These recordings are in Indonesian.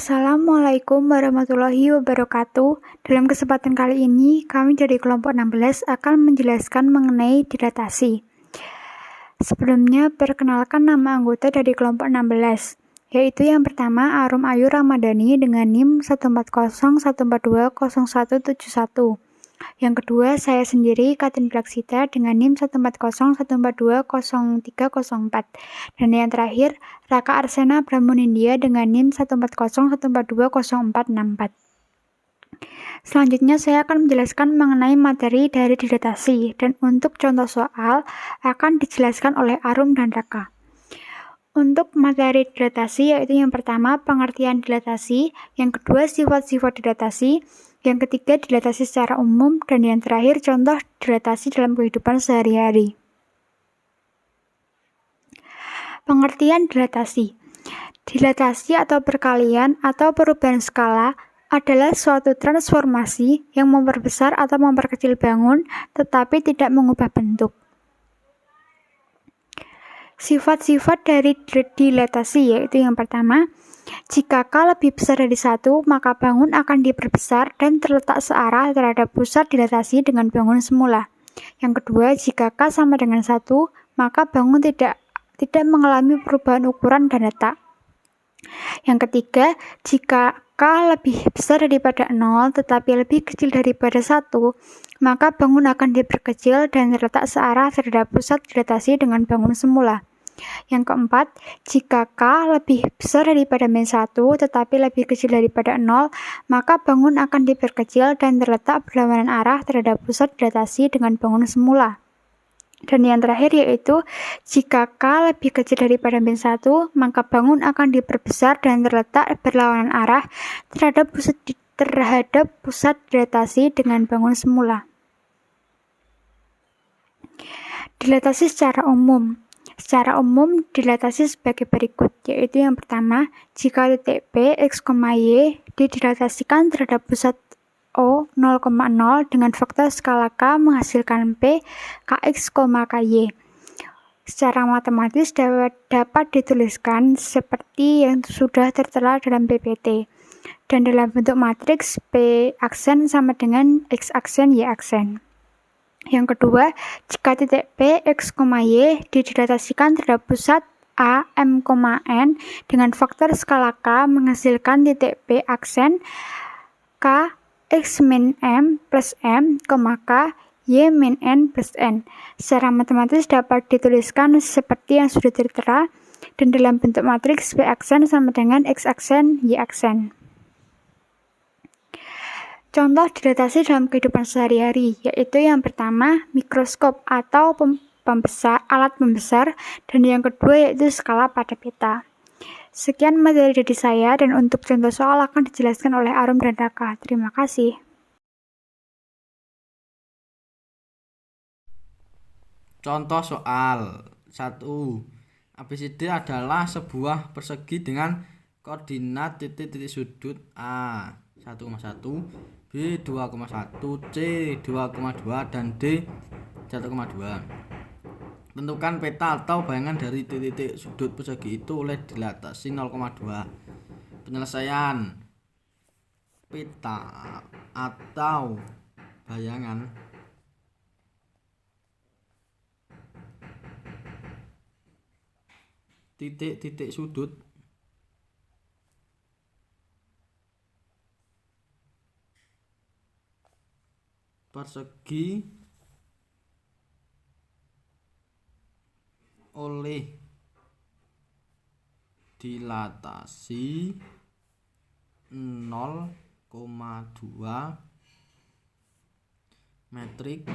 Assalamualaikum warahmatullahi wabarakatuh. Dalam kesempatan kali ini, kami dari kelompok 16 akan menjelaskan mengenai dilatasi. Sebelumnya, perkenalkan nama anggota dari kelompok 16, yaitu yang pertama Arum Ayu Ramadhani dengan NIM 14014200171. Yang kedua, saya sendiri Katin Blaksita dengan NIM 14014200304. Dan yang terakhir, Raka Arsena Bramunindya dengan NIM 14014200464. Selanjutnya saya akan menjelaskan mengenai materi dari dilatasi, dan untuk contoh soal akan dijelaskan oleh Arum dan Raka. Untuk materi dilatasi yaitu yang pertama pengertian dilatasi, yang kedua sifat-sifat dilatasi, yang ketiga dilatasi secara umum, dan yang terakhir contoh dilatasi dalam kehidupan sehari-hari. Pengertian dilatasi. Dilatasi atau perkalian atau perubahan skala adalah suatu transformasi yang memperbesar atau memperkecil bangun tetapi tidak mengubah bentuk. Sifat-sifat dari dilatasi yaitu yang pertama, jika K lebih besar dari 1, maka bangun akan diperbesar dan terletak searah terhadap pusat dilatasi dengan bangun semula. Yang kedua, jika K sama dengan 1, maka bangun tidak mengalami perubahan ukuran dan letak. Yang ketiga, jika K lebih besar daripada 0 tetapi lebih kecil daripada 1, maka bangun akan diperkecil dan terletak searah terhadap pusat dilatasi dengan bangun semula. Yang keempat, jika K lebih besar daripada -1 tetapi lebih kecil daripada 0, maka bangun akan diperkecil dan terletak berlawanan arah terhadap pusat dilatasi dengan bangun semula. Dan yang terakhir yaitu, jika K lebih kecil daripada -1, maka bangun akan diperbesar dan terletak berlawanan arah terhadap pusat dilatasi dengan bangun semula. Dilatasi secara umum. Secara umum, dilatasi sebagai berikut, yaitu yang pertama, jika titik P, X, Y didilatasikan terhadap pusat O 0,0 dengan faktor skala K menghasilkan P, Kx, Ky. Secara matematis dapat dituliskan seperti yang sudah tertera dalam PPT, dan dalam bentuk matriks P aksen sama dengan X aksen, Y aksen. Yang kedua, jika titik P, X, Y didilatasikan terhadap pusat A, M, N dengan faktor skala K menghasilkan titik P aksen K, X min M plus M, K, Y min N plus N. Secara matematis dapat dituliskan seperti yang sudah tertera, dan dalam bentuk matriks P aksen sama dengan X aksen, Y aksen. Contoh dilatasi dalam kehidupan sehari-hari, yaitu yang pertama, mikroskop atau alat pembesar, dan yang kedua yaitu skala pada peta. Sekian materi dari saya, dan untuk contoh soal akan dijelaskan oleh Arum dan Raka. Terima kasih. Contoh soal 1. ABCD adalah sebuah persegi dengan koordinat titik-titik sudut A 1,1, B 2,1, C 2,2, dan D 1,2. Tentukan peta atau bayangan dari titik-titik sudut persegi itu oleh dilatasi 0,2. Penyelesaian peta atau bayangan titik-titik sudut persegi oleh dilatasi 0,2 metrik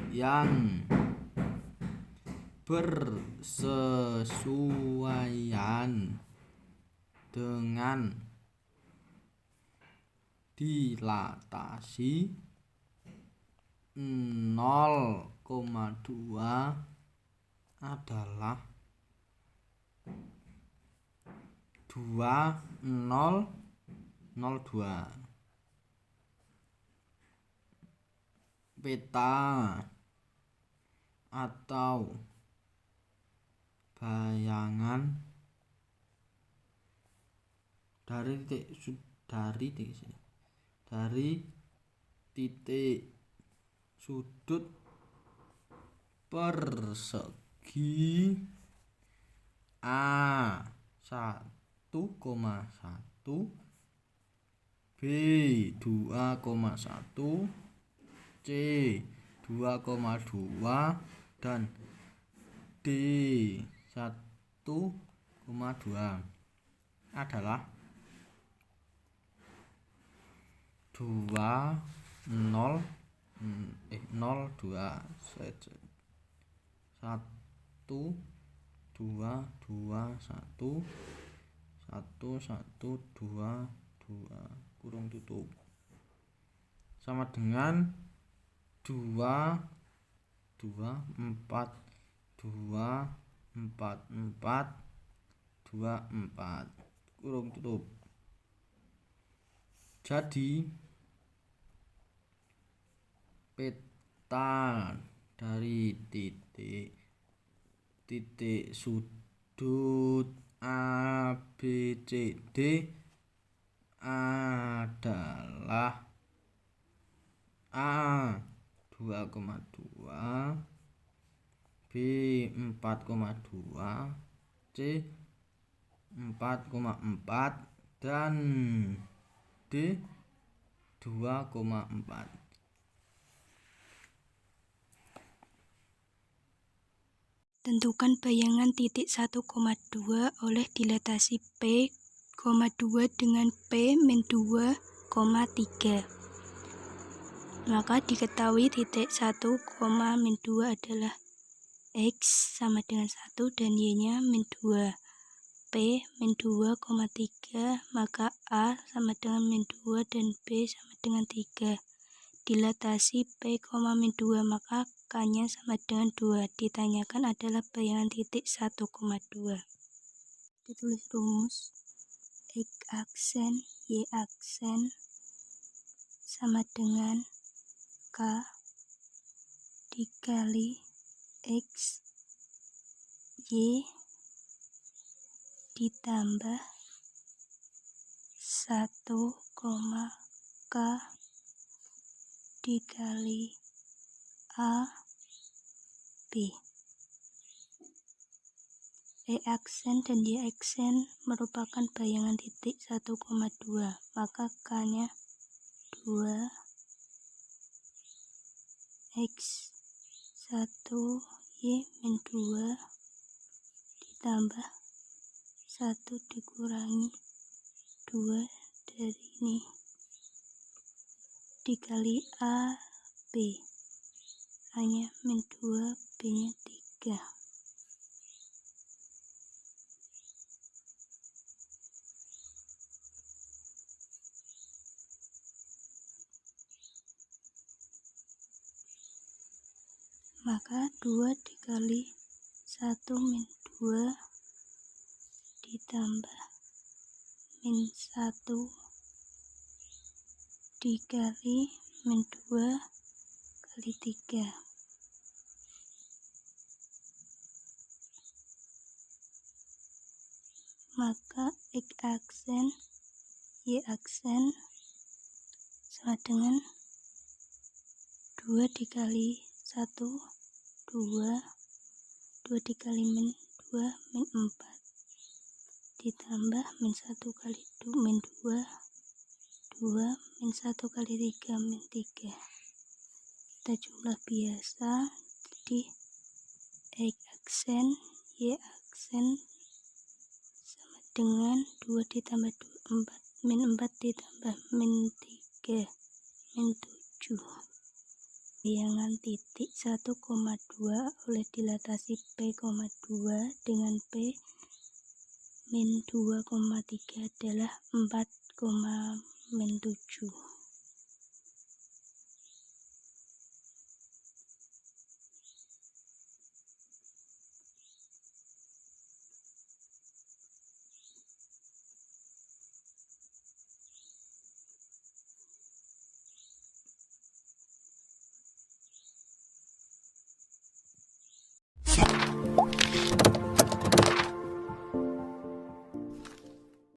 yang bersesuaian dengan dilatasi 0,2 adalah 2002. Peta atau bayangan dari titik sudut persegi A 1,1, B 2,1, C 2,2 dan D 1,2 adalah 2 0 0 2 1 2 2 1 1 1 2 2 kurung tutup sama dengan 2 2 4 2 4 4 2 4 kurung tutup. Jadi peta dari titik sudut ABCD adalah A 2,2, B 4,2, C 4,4 dan D 2,4. Tentukan bayangan titik 1,2 oleh dilatasi P, 2 dengan P min 2,3. Maka diketahui titik 1, min 2 adalah X sama dengan 1 dan Y-nya min 2. P min 2,3, maka A sama dengan min 2 dan B sama dengan 3. Dilatasi P, min 2, maka K-nya sama dengan 2. Ditanyakan adalah bayangan titik 1,2. Ditulis rumus X aksen Y aksen sama dengan K dikali X Y ditambah 1, K dikali A B. E aksen dan Y aksen merupakan bayangan titik 1,2, maka K-nya 2 X 1 Y min 2 ditambah 1 dikurangi 2 dari ini dikali A B. A-nya min 2, B-nya 3. Maka 2 dikali 1 min 2 ditambah min 1 dikali min 2 kali 3. Maka X aksen Y aksen sama dengan 2 dikali 1 2 dikali min 2 min 4 ditambah min 1 kali 2 min 2 min 1 kali 3 min 3. Kita jumlah biasa, jadi X aksen Y aksen sama dengan 2 ditambah 2 4 min 4 ditambah min 3 min 7. Bayangan titik 1,2 oleh dilatasi P, 2 dengan P min 2,3 adalah 4, min 7.